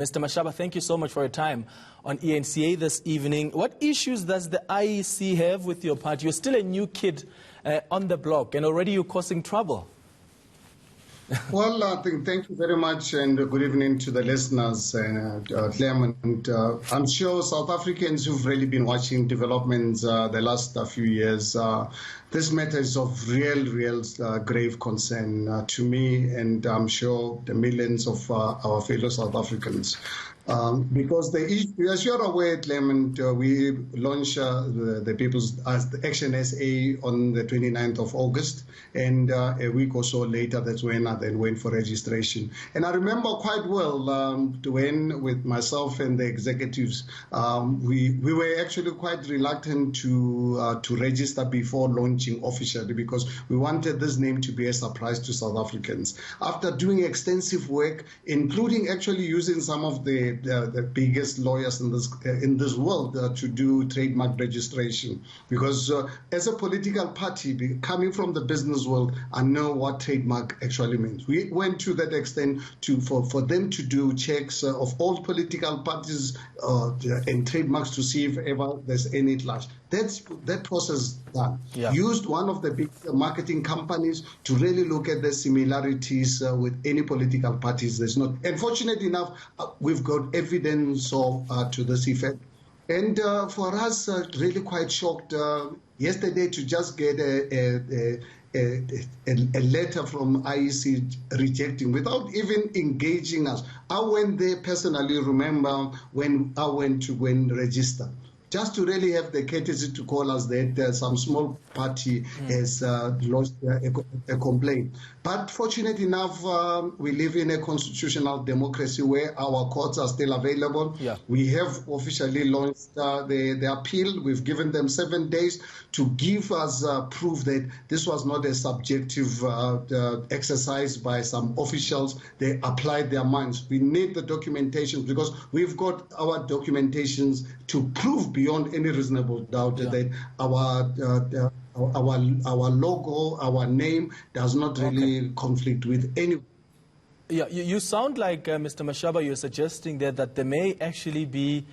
Mr. Mashaba, thank you so much for your time on ENCA this evening. What issues does the IEC have with your party? You're still a new kid on the block, and already you're causing trouble. Well, thank you very much, and good evening to the listeners, Clem. And I'm sure South Africans who've really been watching developments the last few years, this matter is of real grave concern to me, and I'm sure the millions of our fellow South Africans. Because the issue, as you're aware, Clement, we launched the People's the ActionSA on the 29th of August, and a week or so later, that's when I then went for registration. And I remember quite well when, with myself and the executives, we were actually quite reluctant to register before launching officially, because we wanted this name to be a surprise to South Africans. After doing extensive work, including actually using some of the biggest lawyers in this world to do trademark registration, because as a political party coming from the business world, I know what trademark actually means. We went to that extent for them to do checks of all political parties and trademarks to see if ever there's any clash. That process done. Yeah. Used one of the big marketing companies to really look at the similarities with any political parties. There's not. Unfortunately enough, we've got evidence to this effect. And for us, really quite shocked yesterday to just get a letter from IEC rejecting without even engaging us. I went there personally, remember, when I went to go and register, just to really have the courtesy to call us that some small party has lodged a complaint. But fortunately enough, we live in a constitutional democracy where our courts are still available. Yeah. We have officially launched the appeal. We've given them 7 days to give us proof that this was not a subjective exercise by some officials. They applied their minds. We need the documentation, because we've got our documentations to prove beyond any reasonable doubt that our logo, our name does not really conflict with any. Yeah, you sound like, Mr. Mashaba, you're suggesting that there may actually be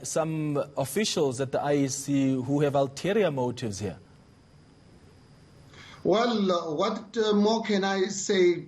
some officials at the IEC who have ulterior motives here. Well, what more can I say,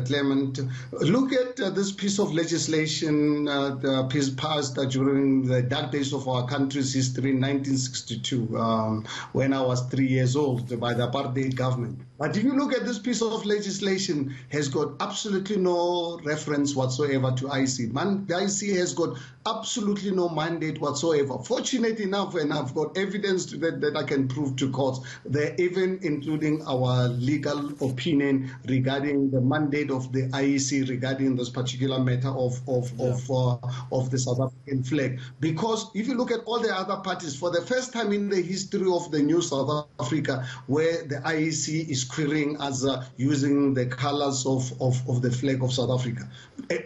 Clement? Look at this piece of legislation, the piece passed during the dark days of our country's history in 1962, when I was 3 years old, by the apartheid government. But if you look at this piece of legislation, has got absolutely no reference whatsoever to IEC. The IEC has got absolutely no mandate whatsoever. Fortunately enough, and I've got evidence to that I can prove to courts, they're even including our legal opinion regarding the mandate of the IEC regarding this particular matter of the South African flag. Because if you look at all the other parties, for the first time in the history of the new South Africa, where the IEC is querying us using the colors of the flag of South Africa.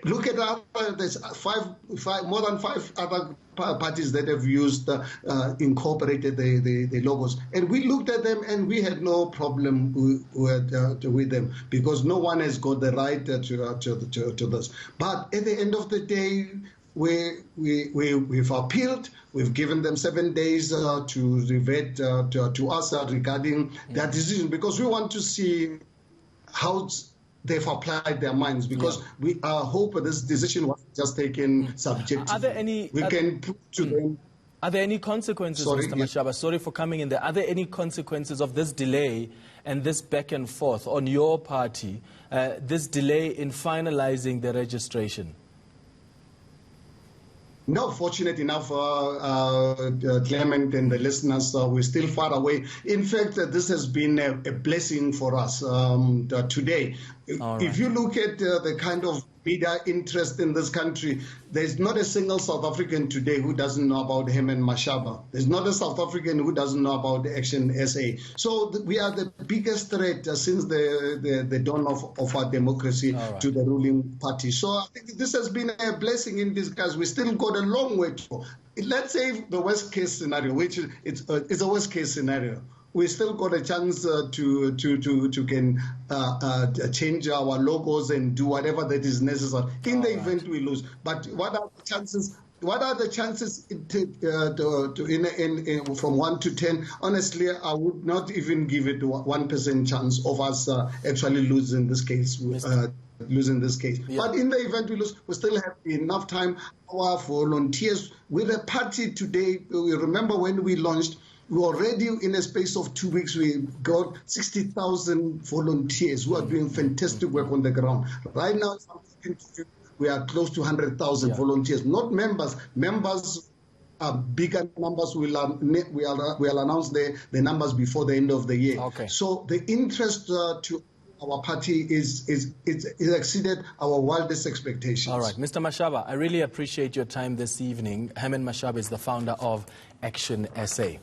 Look at there's more than five other parties that have used, incorporated the logos. And we looked at them and we had no problem with them, because no one has got the right to this. But at the end of the day, we've appealed. We've given them 7 days to revert to us regarding their decision, because we want to see how they've applied their minds, because we hope this decision was just taken subjectively. Are there any? We can prove to them. Are there any consequences, Mr. Mashaba? Sorry for coming in there. Are there any consequences of this delay and this back and forth on your party, this delay in finalizing the registration? No, fortunate enough, Clement and the listeners, we're still far away. In fact, this has been a blessing for us today. Right. If you look at the kind of media interest in this country, there's not a single South African today who doesn't know about Herman Mashaba. There's not a South African who doesn't know about the ActionSA. So we are the biggest threat since the dawn of our democracy to the ruling party. So I think this has been a blessing in disguise. We still got a long way to go. Let's say the worst case scenario, which it's a worst case scenario. we still got a chance to change our logos and do whatever that is necessary in the event we lose. But what are the chances? What are the chances from 1 to 10? Honestly, I would not even give it 1% chance of us actually losing this case. Yeah. But in the event we lose, we still have enough time. Our volunteers with a party today. We remember when we launched, we already in a space of 2 weeks, we got 60,000 volunteers who are doing fantastic work on the ground. Right now, we are close to 100,000 volunteers, not members. Members are bigger numbers. We'll announce the numbers before the end of the year. Okay. So the interest to our party is exceeded our wildest expectations. All right, Mr. Mashaba, I really appreciate your time this evening. Herman Mashaba is the founder of ActionSA.